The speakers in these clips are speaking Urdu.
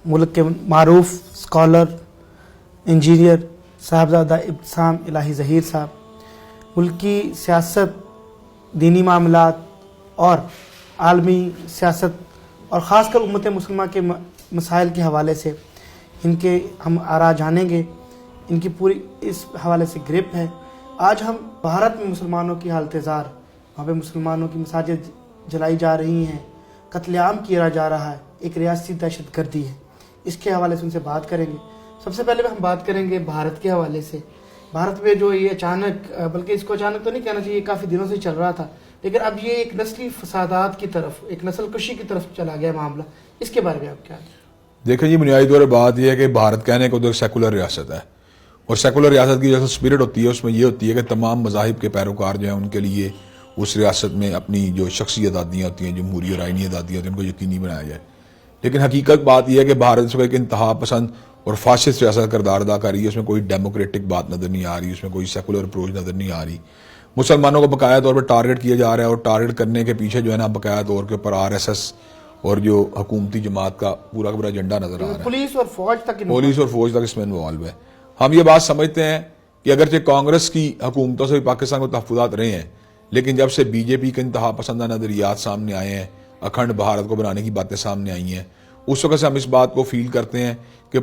ملک کے معروف اسکالر انجینئر صاحبزادہ ابتسام الہی ظہیر صاحب ملک کی سیاست، دینی معاملات اور عالمی سیاست اور خاص کر امت مسلمہ کے مسائل کے حوالے سے ان کے ہم آراء جانیں گے. ان کی پوری اس حوالے سے گرپ ہے. آج ہم بھارت میں مسلمانوں کی حالت زار، وہاں پہ مسلمانوں کی مساجد جلائی جا رہی ہیں، قتل عام کیا جا رہا ہے، ایک ریاستی دہشت گردی ہے، اس کے حوالے سے ان سے بات کریں گے. سب سے پہلے ہم بات کریں گے بھارت کے حوالے سے. بھارت میں جو یہ اچانک، بلکہ اس کو اچانک تو نہیں کہنا چاہیے، کافی دنوں سے چل رہا تھا، لیکن اب یہ ایک نسلی فسادات کی طرف، ایک نسل کشی کی طرف چلا گیا معاملہ. اس کے بارے میں آپ کیا دیکھیں جی، بنیادی طور پر بات یہ ہے کہ بھارت کہنے کو تو سیکولر ریاست ہے، اور سیکولر ریاست کی جو اسپرٹ ہوتی ہے اس میں یہ ہوتی ہے کہ تمام مذاہب کے پیروکار جو ہیں ان کے لیے اس ریاست میں اپنی جو شخصی آزادیاں ہوتی ہیں، جمہوری اور آئینی آزادیاں ہوتی ہیں، ان کو یقینی بنایا جائے. لیکن حقیقت بات یہ ہے کہ بھارت اس کو ایک انتہا پسند اور فاشسٹ ریاست کردار ادا کر رہی ہے. اس میں کوئی ڈیموکریٹک بات نظر نہیں آ رہی، اس میں کوئی سیکولر اپروچ نظر نہیں آ رہی. مسلمانوں کو بقایا طور پر ٹارگٹ کیا جا رہا ہے، اور ٹارگٹ کرنے کے پیچھے جو ہے نا بقایا طور کے اوپر RSS اور جو حکومتی جماعت کا پورا ایجنڈا نظر آ رہا ہے. پولیس اور فوج تک اس میں انوالو ہے. ہم یہ بات سمجھتے ہیں کہ اگرچہ کانگریس کی حکومتوں سے بھی پاکستان کو تحفظات رہے ہیں، لیکن جب سے BJP کے انتہا پسندہ نظریات سامنے آئے ہیں، اکھنڈ بھارت کو بنانے کی باتیں سامنے آئی ہیں، اس وقت سے ہم اس بات کو فیل کرتے ہیں کہ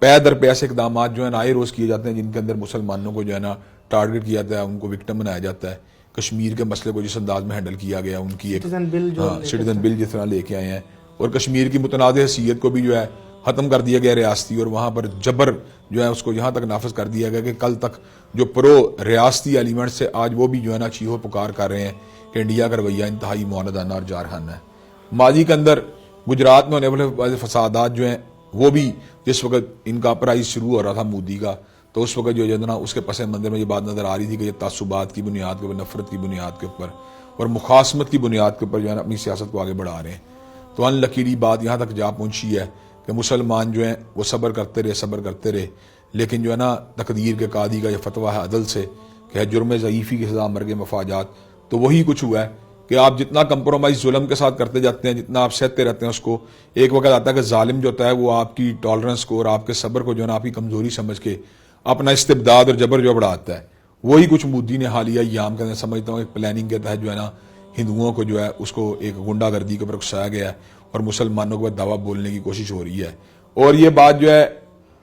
پے در پے ایسے اقدامات جو ہیں آئے روز کیے جاتے ہیں جن کے اندر مسلمانوں کو جو ہے نا ٹارگٹ کیا جاتا ہے، ان کو وکٹم بنایا جاتا ہے. کشمیر کے مسئلے کو جس انداز میں ہینڈل کیا گیا، ان کی ایک سٹیزن بل جس طرح لے کے آئے ہیں، اور کشمیر کی متنازع حیثیت کو بھی جو ہے ختم کر دیا گیا ریاستی، اور وہاں پر جبر جو ہے اس کو یہاں تک نافذ کر دیا گیا کہ کل تک جو پرو ریاستی ایلیمنٹ سے آج وہ بھی جو ہے نا چیخو پکار کر رہے ہیں کہ انڈیا کا رویہ انتہائی معاندانہ اور جارحانہ ہے. ماضی کے اندر گجرات میں ہونے والے فسادات جو ہیں وہ بھی جس وقت ان کا اپرائز شروع ہو رہا تھا مودی کا، تو اس وقت جو ہے نا اس کے پس منظر میں یہ بات نظر آ رہی تھی کہ یہ تعصبات کی بنیاد کے اوپر، نفرت کی بنیاد کے اوپر اور مخاصمت کی بنیاد کے اوپر جو ہے نا اپنی سیاست کو آگے بڑھا رہے ہیں. تو ان لکیری بات یہاں تک جا پہنچی ہے کہ مسلمان جو ہیں وہ صبر کرتے رہے، لیکن جو ہے نا تقدیر کے قاضی کا یہ فتویٰ ہے عدل سے کہ جرم ضعیفی کی سزا مرگ مفاجات. تو وہی کچھ ہوا ہے کہ آپ جتنا کمپرومائز ظلم کے ساتھ کرتے جاتے ہیں، جتنا آپ سہتے رہتے ہیں، اس کو ایک وقت آتا ہے کہ ظالم جو ہوتا ہے وہ آپ کی ٹالرنس کو اور آپ کے صبر کو جو ہے نا آپ کی کمزوری سمجھ کے اپنا استبداد اور جبر جو بڑھاتا ہے. وہی کچھ مودی نے حالیہ ایام کے اندر سمجھتا ہوں ایک پلاننگ کے تحت جو ہے نا ہندوؤں کو جو ہے اس کو ایک غنڈہ گردی کے اوپر اکسایا گیا ہے، اور مسلمانوں کو دعویٰ بولنے کی کوشش ہو رہی ہے. اور یہ بات جو ہے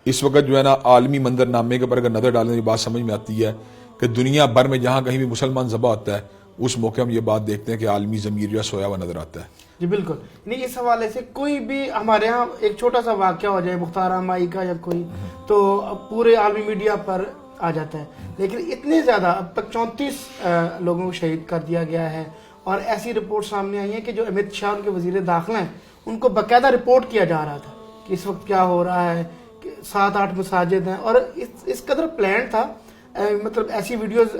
اس وقت جو ہے نا عالمی منظر نامے کے اوپر اگر نظر ڈالنے کی بات سمجھ میں آتی ہے کہ دنیا بھر میں جہاں کہیں بھی مسلمان ذبح ہوتا ہے، اس موقع ہم یہ بات دیکھتے ہیں کہ عالمی ضمیر جو ہے سویا ہوا نظر آتا ہے. جی بالکل. نہیں، اس حوالے سے کوئی بھی ہمارے ہاں ایک چھوٹا سا واقعہ ہو جائے مختار امائی کا یا کوئی، تو پورے عالمی میڈیا پر آ جاتا ہے. لیکن اتنے زیادہ اب تک 34 لوگوں کو شہید کر دیا گیا ہے، اور ایسی رپورٹ سامنے آئی ہیں کہ جو امت شاہ ان کے وزیر داخلہ ہیں ان کو باقاعدہ رپورٹ کیا جا رہا تھا کہ اس وقت کیا ہو رہا ہے، کہ 7-8 مساجد ہیں، اور اس قدر پلان تھا. مطلب ایسی ویڈیوز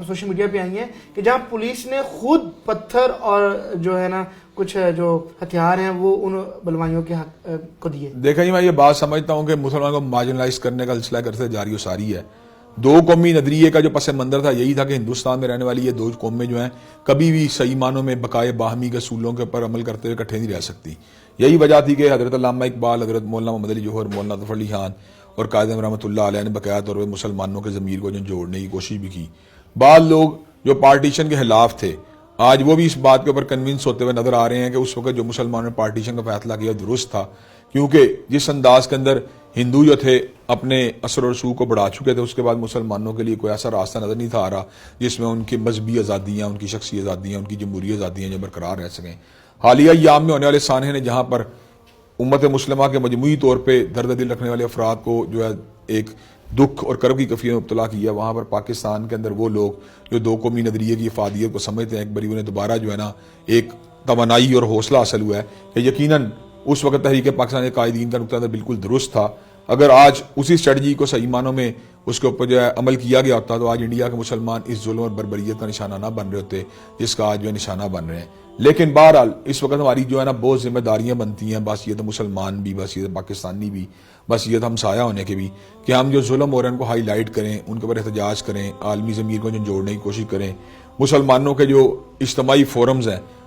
سوشل میڈیا پہ آئی ہیں کہ جہاں پولیس نے خود پتھر اور جو ہے نا کچھ جو ہتھیار ہیں وہ ان بلوائیوں کے حق کو دیے. دیکھیں جی، میں یہ بات سمجھتا ہوں کہ مسلمانوں کو مارجنلائز کرنے کا سلسلہ کرتے جاری و ساری ہے. دو قومی نظریے کا جو پس منظر تھا یہی تھا کہ ہندوستان میں رہنے والی یہ دو قومیں جو ہیں کبھی بھی صحیح معنوں میں بقائے باہمی کے اصولوں کے اوپر عمل کرتے ہوئے اکٹھے نہیں رہ سکتی. یہی وجہ تھی کہ حضرت علامہ اقبال، حضرت مولانا محمد علی جوہر، مولانا ظفر علی خان اور قائد اعظم رحمۃ اللہ علیہ نے بقایا طور پہ مسلمانوں کے ضمیر کو جوڑنے کی کوشش بھی کی. بعض لوگ جو پارٹیشن کے خلاف تھے آج وہ بھی اس بات کے اوپر کنونس ہوتے ہوئے نظر آ رہے ہیں کہ اس وقت جو مسلمانوں نے پارٹیشن کا فیصلہ کیا درست تھا، کیونکہ جس انداز کے اندر ہندو جو تھے اپنے اثر و رسوخ کو بڑھا چکے تھے، اس کے بعد مسلمانوں کے لیے کوئی ایسا راستہ نظر نہیں تھا آ رہا جس میں ان کی مذہبی آزادیاں، ان کی شخصی آزادیاں، ان کی جمہوری آزادیاں جو برقرار رہ سکیں. حالیہ ایام میں ہونے والے سانحے نے جہاں پر امت مسلمہ کے مجموعی طور پہ درد دل رکھنے والے افراد کو جو ہے ایک دکھ اور کرب کی کفیت میں مبتلا کیا، وہاں پر پاکستان کے اندر وہ لوگ جو دو قومی نظریے کی افادیت کو سمجھتے ہیں ایک باری انہیں دوبارہ جو ہے نا ایک توانائی اور حوصلہ حاصل ہوا ہے کہ یقیناً اس وقت تحریک پاکستان کے قائدین کا نقطہ نظر بالکل درست تھا. اگر آج اسی اسٹریٹجی کو صحیح معنوں میں اس کے اوپر جو ہے عمل کیا گیا ہوتا تو آج انڈیا کے مسلمان اس ظلم اور بربریت کا نشانہ نہ بن رہے ہوتے جس کا آج جو ہے نشانہ بن رہے ہیں. لیکن بہرحال اس وقت ہماری جو ہے نا بہت ذمہ داریاں بنتی ہیں، بس یہ تو مسلمان بھی، بس یہ تو پاکستانی بھی، بس یہ تو ہم سایہ ہونے کے بھی، کہ ہم جو ظلم ہو رہے ہیں ان کو ہائی لائٹ کریں، ان کے اوپر احتجاج کریں، عالمی ضمیر کو جوڑنے کی کوشش کریں. مسلمانوں کے جو اجتماعی فورمز ہیں